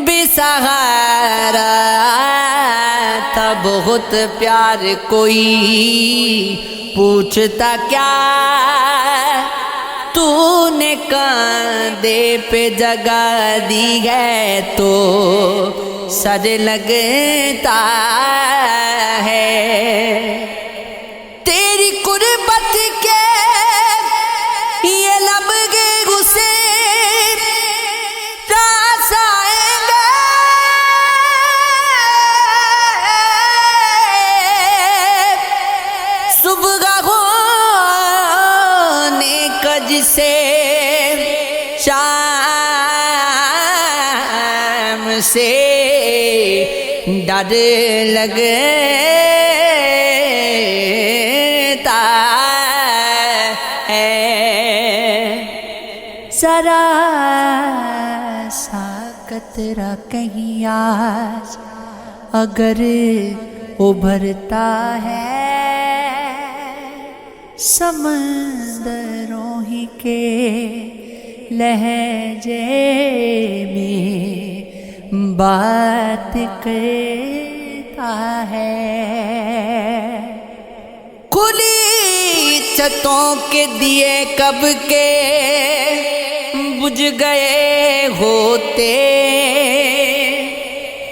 बेसहारा था बहुत प्यार, कोई पूछता क्या तूने कांधे पे जगह दी है, तो सर लगता है तेरी कुर्बत के ये लब के गुस्से रास आएंगे, सुबह होने कज से शाम से डर लगता है। जरा सा कतरा कहीं आज अगर उभरता है, समंदरों ही के लहजे में बात करता है। खुली छतों के दिए कब के बुझ गए होते,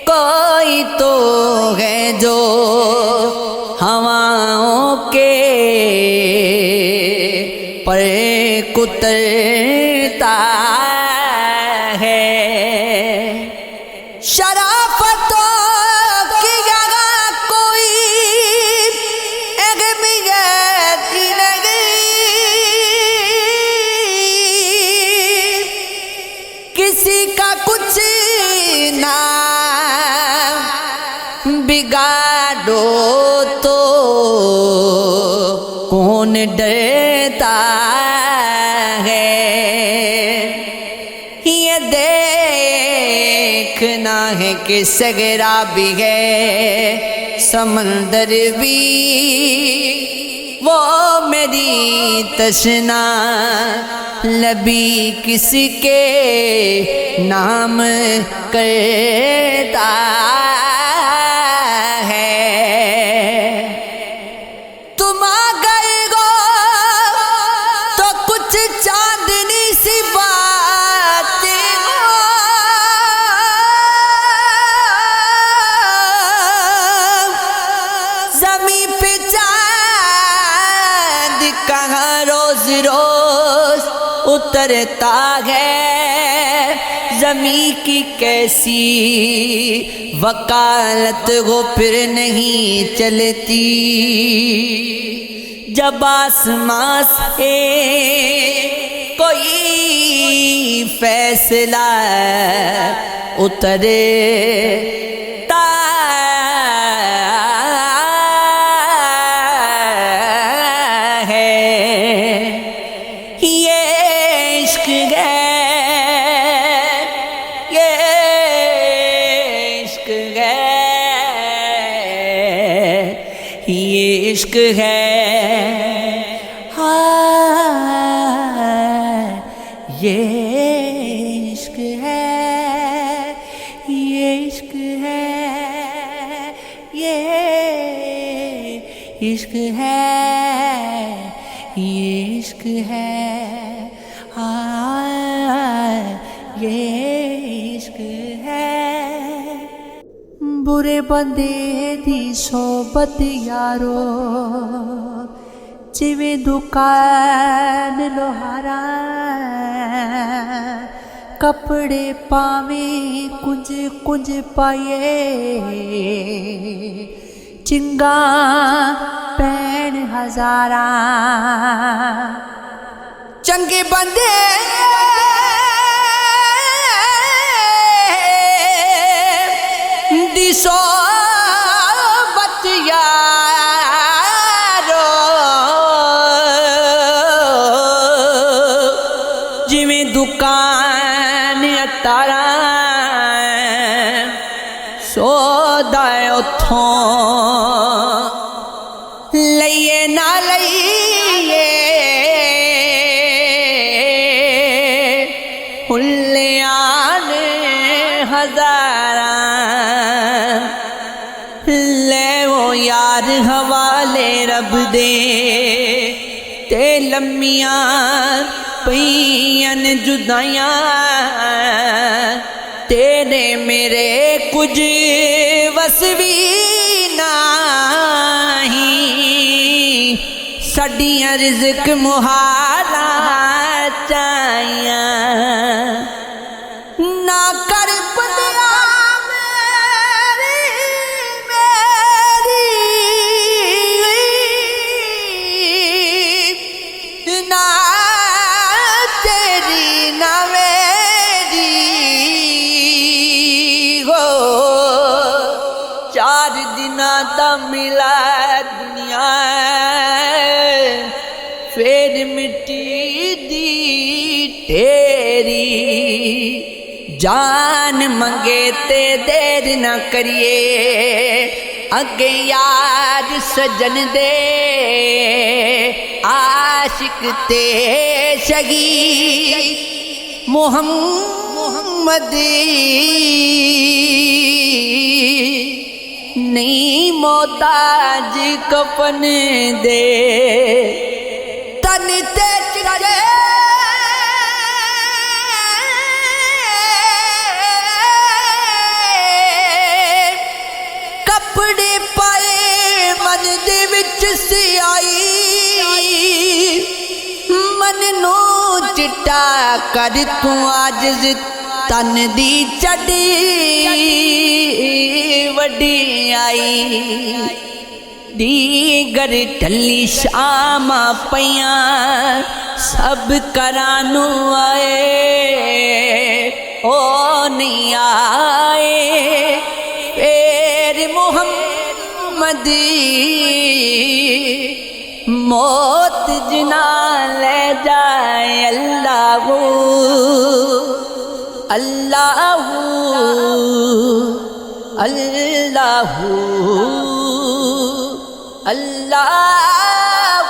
कोई तो है जो हवाओं के पर कुतरता है। शराफतों की जगह कोई अहमियत नहीं, किसी का कुछ ना बिगाड़ो तो कौन डरता है। ये देखना है कि सगरा भी है समंदर भी, वो मेरी तशना लबी किसके नाम करता है। तुम आ गए हो तो कुछ चांदनी सी बातें हो, ज़मीं पे चांद कहाँ रोज रोज उतरता है। ज़मीं की कैसी वकालत हो फिर नहीं चलती, जब आसमां से कोई फैसला उतरता है। ये इश्क है, ये इश्क है, ये इश्क है। हाँ ये इश्क है, ये इश्क है, ये इश्क है, ये इश्क है। हाँ ये इश्क है। बुरे बंदे दी सोबत यारो जिवें दुकान लोहारा, कपड़े पावे कुंज कुंज पाए, चिंगा पैन हजारा। चंगे बंदे दी सोबत यारो जिवें दुकान तारा, सौदा उथों लइए ना लइए, हुल्लियान हजारा ले वो यार हवाले रब दे ते लम्मियां पईयन जुदाइयां तेरे मेरे कुछ वस भी नाही साडियां रिज़्क मुहारा चाहिया ना कर बंदिया मेरी ना तेरी ना मेरी हो 4 दिना दा मिला दुनिया फिर मिट्टी दी तेरी जान मंगे ते देर न करिए अगे यार सजन दे आशिक ते शहीद मोहम्मद नहीं मोहताज कफन दे तन ते चिरे कपड़े पाए मन दे विच सियाई मन नू चिट्टा कर तू आजिज़ तन दी चढ़ी वड्डी आई दीगर टली शामा पया सब करानू आए ओ नहीं आए फिर मोहम्मद मौत जिना ले जाए अल्लाह अल्लाह अल्लाह अल्लाह